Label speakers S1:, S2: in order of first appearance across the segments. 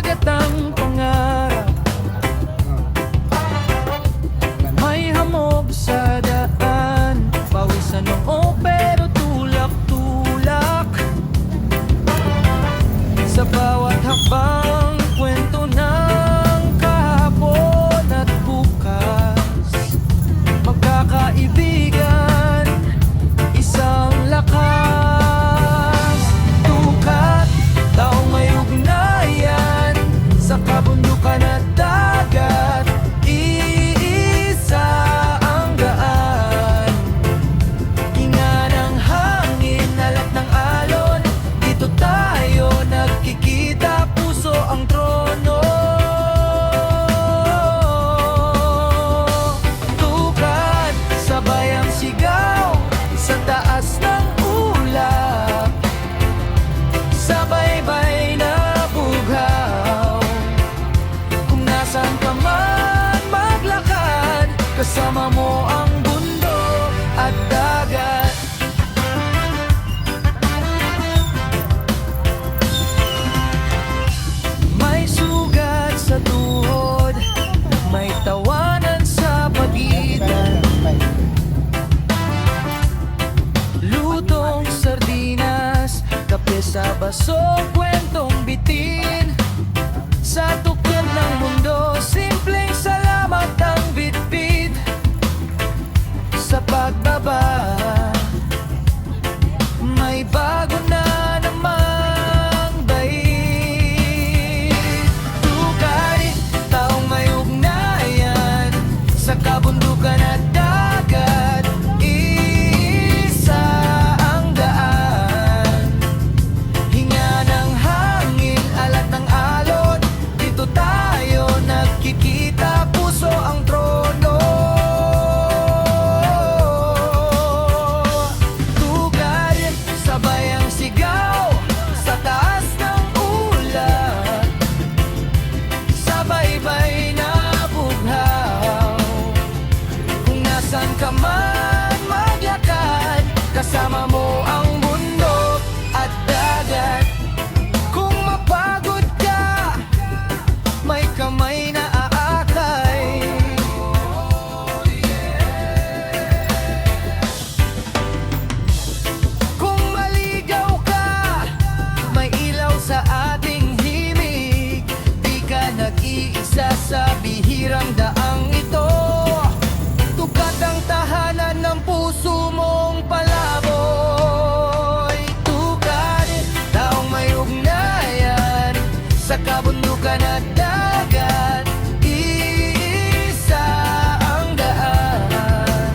S1: dagat ang pangarap. May hamog sa daan, pawisan noo pero tulak-tulak. Sa bawat hakbang, kwento ng kahapon at bukas. Magkakaibigan, isang lakas. Tukat, taong may ugnayan sa kabundukan at dagat. Iisa ang daan, hinga ng hangin, alat ng alon. Dito tayo nagkikita, puso ang trono. Tukat, sabay ang sigaw sa taas ng ulap. Sabay-bay na bughaw. Kung nasan ka man maglakad, kasama mo ang bundok at dagat. May sugat sa tuhod, may tawanan sa pagitan. Lutong sardinas, kape sa baso, kwentong bitin. Sa tukod ng mundo, simpleng salamat ang bitbit. Sa pagbaba, may bago na namang bait. Tukay, taong may ugnayan sa kabundukan at dagat. Iisa ang daan, hinga ng hangin, alat ng alon. Dito tayo nagkikita, puso ang trono. Tukay, sabay ang sigaw sa taas ng ulap. Sabay-bay na bughaw. Kung nasan ka man maglakad, kasama mo ang bundok at dagat. Kung mapagod ka, may kamay na aakay. Kung maligaw ka, may ilaw sa ating himig. Di ka nag-iisa sa bihirang daang ito. Tukat ang tahanan ng puso mong palaboy. Tukat, taong may ugnayan sa kabundukan at dagat. Iisa ang daan,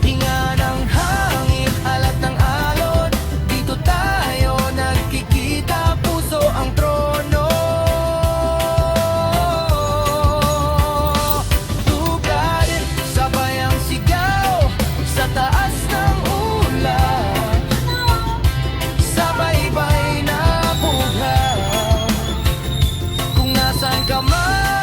S1: hinga ng hangin, alat ng alon. Dito tayo nagkikita, puso ang trono. Tukat, sabay ang sigaw sa taas ng ulap. Sabay-bay na bughaw. Kung nasan ka man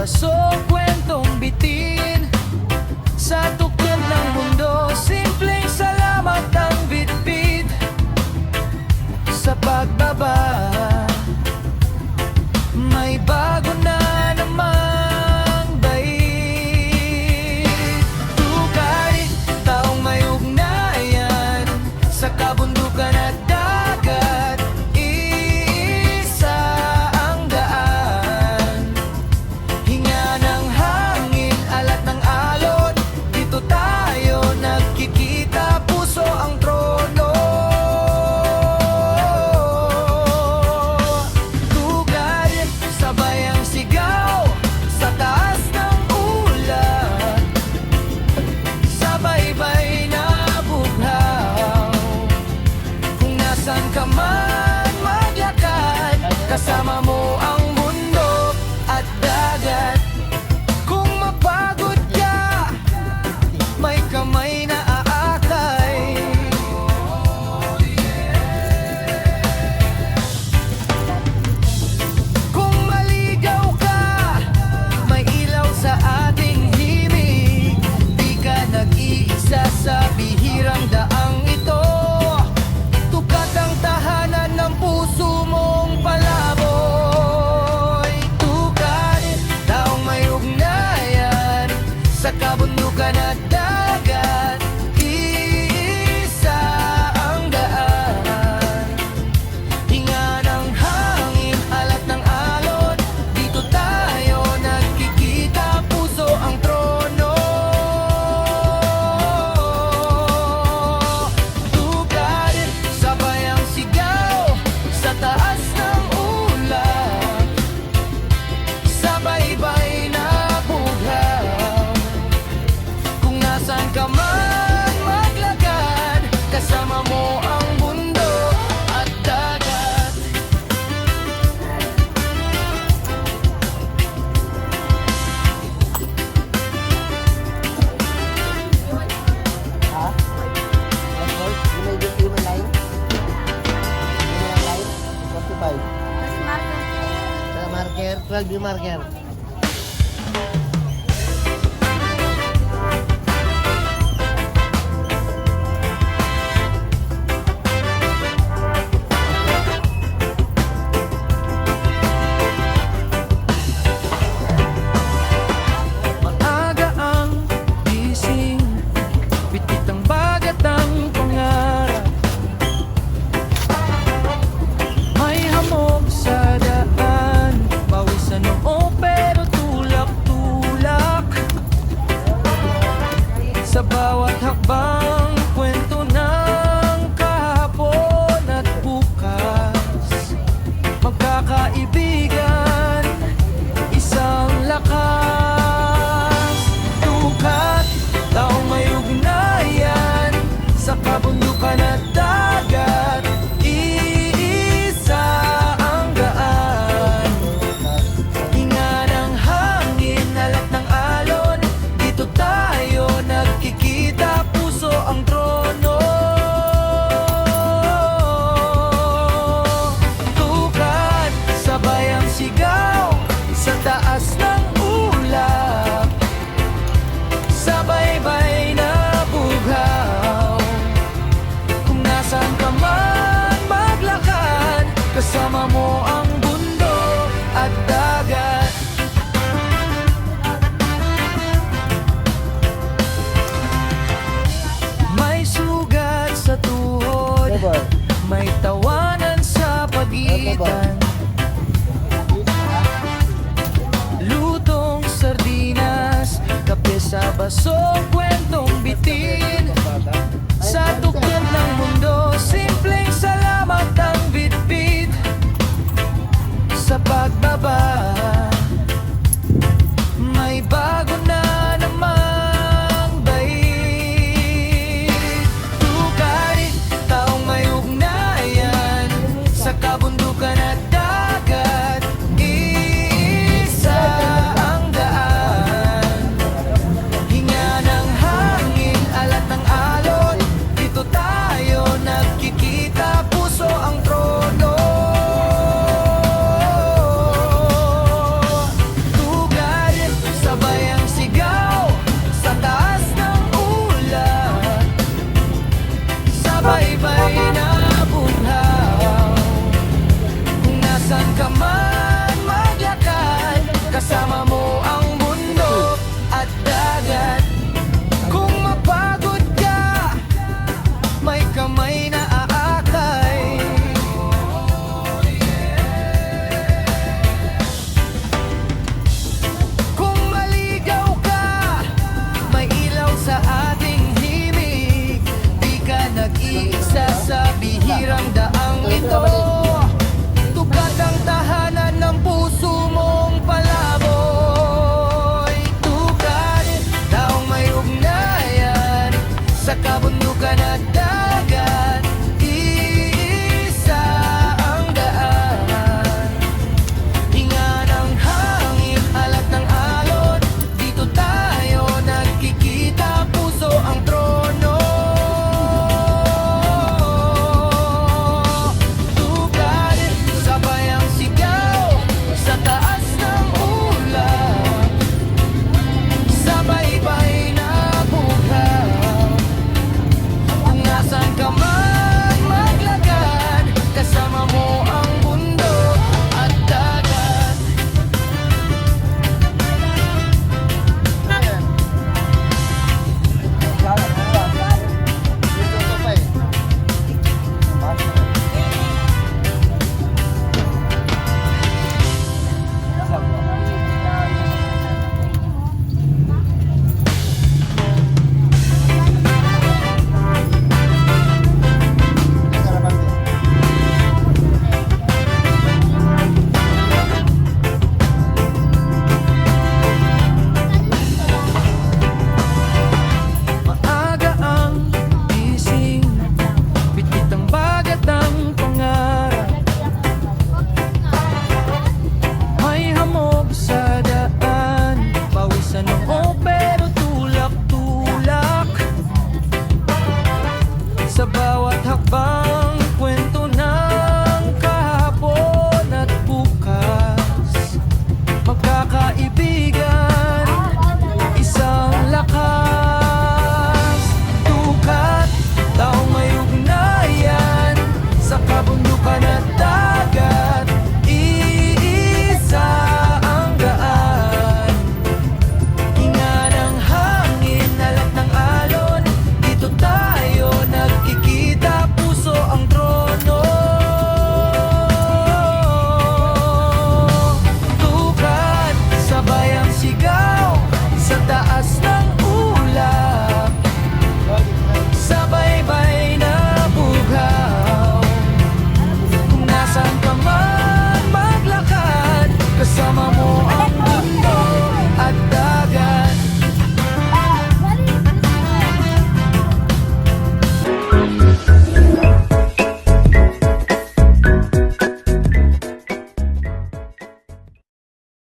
S1: baso, kwentong bitin. Sa tuklod ng mundo, simpleng salamat ang bitbit. Sa pagbaba, may bago na namang bait. Tukay, taong may ugnayan sa kabundukan at dagat. Iisa ang daan, hinga ng hangin, alat ng alon. Dito tayo nagkikita, puso ang trono. Tugad, sabay ang sigaw sa taas ng ulan. Sabay-bay na bughaw. Kung nasan ka man maglakad, kasama mo ang mundo at dagat. Kung mapagod ka, may kamay na aakay. Kung maligaw ka, may ilaw sa ating himig. Di ka nag-iisa sa bihirang daang ito. Tukat ang tahanan ng puso mong palaboy. Tukat, taong may ugnayan sa kabundukan at dagat. Iisa ang daan, hinga ng hangin, alat ng alon. Dito tayo nagkikita, puso ang trono. Tugad, sabay ang sigaw sa taas ng ulap. Sabay-bay na bughaw. Kung nasan ka man maglakad, kasama mo ang mundo at dagat.
S2: Marker, 12 yung marker.
S1: Maaga ang gising, bitit ang bagat ang pangarap. May hamog sa daan, bawis sa noo pero tulak-tulak. Sa bawat hakbang, kwento ng kahapon at bukas. Magkakaibigan, isang lakas. Tukat, taong may ugnayan sa kabundukan at dagat. Iisa ang daan, hinga ng hangin, alat ng alon. Dito tayo nagkikita, puso ang trono. Tukat, sabay ang sigaw sa taas ng ulap. Sabay-bay na bughaw. Kung nasan ka man maglakad, kasama mo ang mundo at dagat. May sugat sa tuhod, may tawanan sa pagitan. Lutong sardinas, kape sa baso, kwentong bitin. Sa tuklod ng mundo, simpleng salamat ang bitbit. Sa pagbaba,